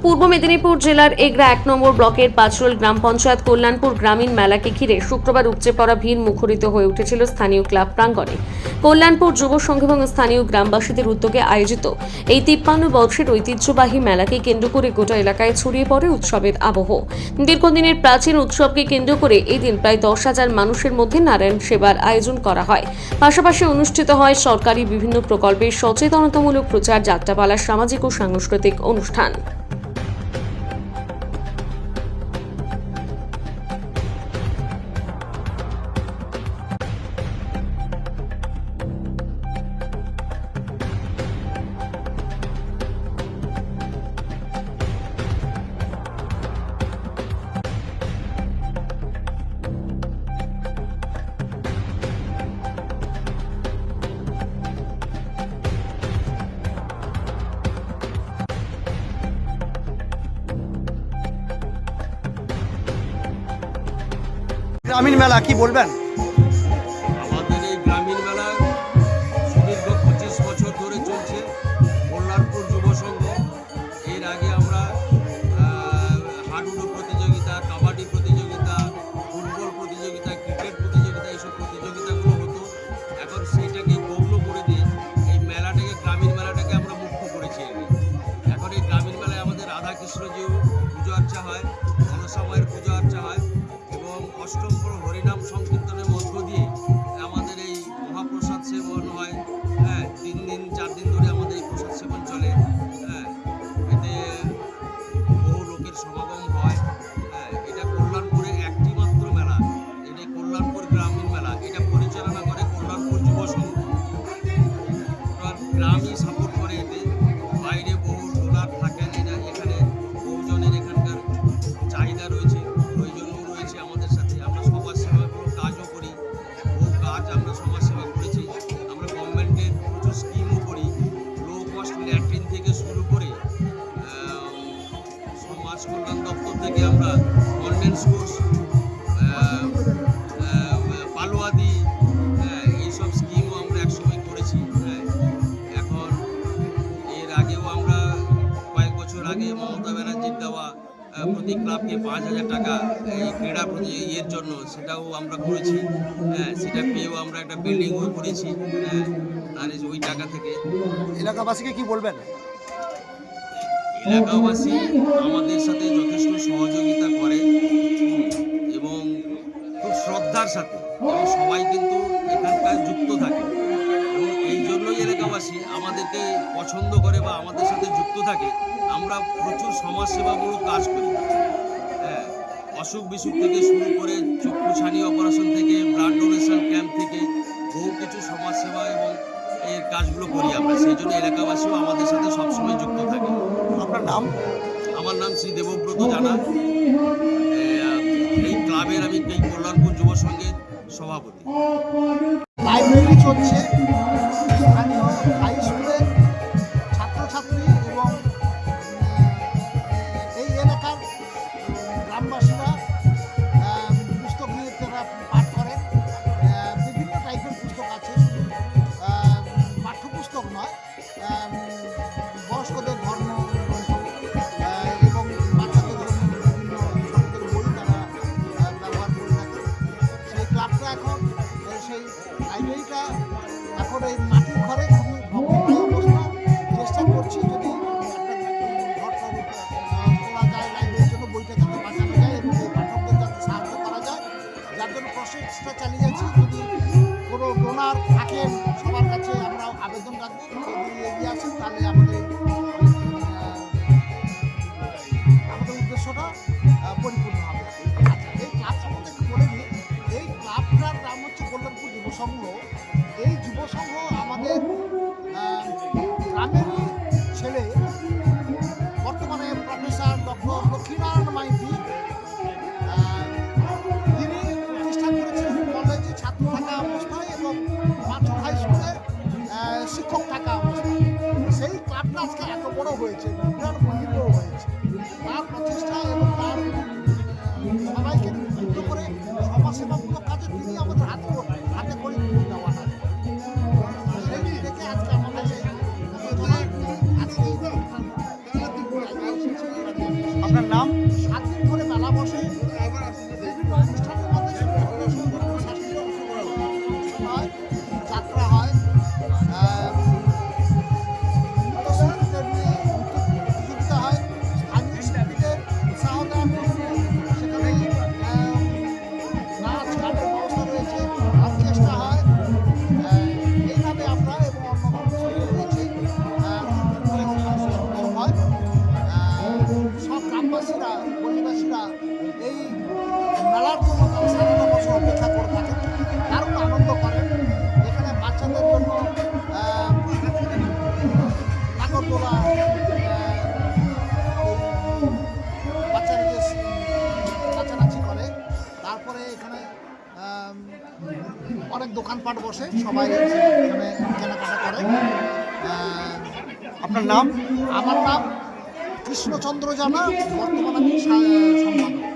পূর্ব মেদিনীপুর জেলার এগরা 1 নম্বর ব্লকের পাঁচরোল গ্রাম পঞ্চায়েত কল্যাণপুর গ্রামীণ মেলাকে ঘিরে শুক্রবার উপচে পড়া ভিড় মুখরিত হয়ে উঠেছিল স্থানীয় ক্লাব প্রাঙ্গণে। কল্যাণপুর যুব সংঘ এবং স্থানীয় গ্রামবাসীদের উদ্যোগে আয়োজিত এই 53 বর্ষের ঐতিহ্যবাহী মেলাকে কেন্দ্র করে গোটা এলাকায় ছড়িয়ে পড়ে উৎসবের আবহ। দীর্ঘদিনের প্রাচীন উৎসবকে কেন্দ্র করে এই দিন প্রায় 10,000 মানুষের মধ্যে নারায়ণ সেবার আয়োজন করা হয়। পাশাপাশি অনুষ্ঠিত হয় সরকারি বিভিন্ন প্রকল্পের সচেতনতামূলক প্রচার, যাত্রাপালা, সামাজিক ও সাংস্কৃতিক অনুষ্ঠান। গ্রামীণ মেলা কি বলবেন? আমাদের এই গ্রামীণ মেলা সুদীর্ঘ 25 বছর ধরে চলছে। কল্যাণপুর যুব সংঘ এর আগে আমরা হাডুডু প্রতিযোগিতা, কাবাডি প্রতিযোগিতা, ফুটবল প্রতিযোগিতা, ক্রিকেট প্রতিযোগিতা, এইসব প্রতিযোগিতাগুলো হতো। এখন সেইটাকে বদল করে দিয়ে এই মেলাটাকে, গ্রামীণ মেলাটাকে আমরা মুখ্য করেছি। এখন এই গ্রামীণ মেলায় আমাদের রাধাকৃষ্ণজিও পুজো আর্চা হয়, মনসামায়ের পুজো আর্চা হয় এবং অষ্টম প্রহর হরিনাম সংকীর্তনের মধ্য দিয়ে আমাদের এই মহাপ্রসাদ সেবন হয়। 3 দিন 4 দিন ধরে আমাদের এই প্রসাদ সেবন চলে। এতে বহু লোকের সমাগম হয়। এটা কল্যাণপুরের একটি মাত্র মেলা, এটা কল্যাণপুর গ্রামীণ মেলা। এটা পরিচালনা করে কল্যাণপুর যুব সংঘ। গ্রামই সাপোর্ট করে এতে। বাইরে বহু ডোনার থাকেন, এখানে বহুজনের এখানকার চাহিদা রয়েছে, প্রয়োজনও রয়েছে আমাদের সাথে। আমরা সমাজসেবামূলক কাজও করি, বহু কাজ আমরা সমাজসেবা করেছি। আমরা গভর্নমেন্টের প্রচুর স্কিমও করি, লো কস্ট ল্যাট্রিন থেকে শুরু করে সমাজ কল্যাণ দপ্তর থেকে আমরা কনভেন্স কোর্স, পালোয়াদি, এইসব স্কিমও আমরা একসময় করেছি। এখন এর আগেও আমরা কয়েক বছর আগে মমতা ব্যানার্জির দেওয়া প্রতি ক্লাবকে 5,000 টাকা এই ক্রীড়া এর জন্য, সেটাও আমরা করেছি। সেটা পেয়েও আমরা একটা বিল্ডিংও করেছি তার ওই টাকা থেকে। এলাকাবাসীকে কি বলবেন? এলাকাবাসী আমাদের সাথে যথেষ্ট সহযোগিতা করে এবং খুব শ্রদ্ধার সাথে, এবং সবাই কিন্তু এখানকার যুক্ত থাকে এবং এই জন্যই এলাকাবাসী আমাদেরকে পছন্দ করে বা আমাদের সাথে যুক্ত থাকে। আমরা প্রচুর সমাজসেবামূলক কাজ করি। অসুখ বিসুখ থেকে শুরু করে চক্ষু ছানি অপারেশন থেকে, ব্লাড ডোনেশন ক্যাম্প থেকে বহু কিছু সমাজসেবা এবং এর কাজগুলো করি আমরা। সেই জন্য এলাকাবাসীও আমাদের সাথে সবসময় যুক্ত থাকে। আপনার নাম? আমার নাম শ্রী দেবব্রত জানা। এই ক্লাবের আমি এই কল্যাণপুর যুব সংঘের সভাপতি। লাইব্রেরি চলছে, স্থানীয় হাই স্কুলের ছাত্রছাত্রী এবং এই এলাকার গ্রামবাসীরা পুস্তক নিয়ে তারা পাঠ করেন। বিভিন্ন টাইপের পুস্তক আছে, শুধু পাঠ্যপুস্তক নয়, বয়স্কদের ধর্ম এবং বাচ্চাদের ধর্ম বিভিন্ন ধরনের বই তারা ব্যবহার করে থাকে। সেই ক্লাবটা এখন, সেই লাইব্রেরিটা এখন এই মাটির ঘরে খুবই ভগ্নপ্রায় অবস্থা। চেষ্টা করছি যদি একটা ঘর তোলা যায় লাইব্রেরির জন্য, বইটা যাতে বাঁচানো যায় এবং এই পাঠকদের যাতে সাহায্য করা যায়, যার জন্য প্রসেসটা চালিয়ে যাচ্ছি। যদি কোনো ডোনার থাকেন সবার কাছে আমরা আবেদন রাখবো, যদি এগিয়ে আসেন তাহলে আমাদের উদ্দেশ্যটা পরিপূর্ণ হবে। এই ক্লাব সম্বন্ধে একটু বলে নিই। এই ক্লাবটার নাম হচ্ছে কল্যাণপুর যুব সংঘ। এই যুব সংঘ আমাদের গ্রামেরই ছেলে, বর্তমানে প্রফেসর ডক্টর লক্ষ্মীনারায়ণ মাইতি, তিনি প্রতিষ্ঠা করেছেন কলেজে ছাত্র থাকা অবস্থায় এবং পাঁচরোল হাই স্কুলে শিক্ষক থাকা অবস্থায়। সেই ক্লাবটা আজকে এত বড় হয়েছে, বিরাট মহিল হয়েছে। তার প্রচেষ্টা এবং তার সবাইকে যুক্ত করে সমাজসেবামূলক কাজে তিনি আমাদের হাতে করে দেওয়াটা, সেই থেকে আজকে আমার কাছে আপনার নাম? 7 দিন ধরে মেলা বসে। বিভিন্ন অনুষ্ঠানের মধ্যে সাংস্কৃতিক অনুষ্ঠান হয়, যাত্রা হয়, নৃত্যশিল্পীদের নিয়ে প্রতিযোগিতা হয়, স্থানীয় শিল্পীদের উৎসাহ দেওয়ার জন্য সেখানে নাচ গানের ব্যবস্থা রয়েছে, অর্কেস্ট্রা হয়। এইভাবে আমরা এবং অন্য রয়েছে হয়। সব গ্রামবাসীরা পল্লীবাসীরা এই মেলার জন্য তারা সারাটা বছর অপেক্ষা করে থাকেন, দারুণ আনন্দ করেন। এখানে বাচ্চাদের জন্য নাগরদোলা, বাচ্চারা যে নাচানাচি করে, তারপরে এখানে অনেক দোকানপাট বসে, সবাই এখানে কেনাকাটা করে। আপনার নাম? আমার নাম কৃষ্ণচন্দ্র জানা, বর্তমানে আমি সম্পাদক।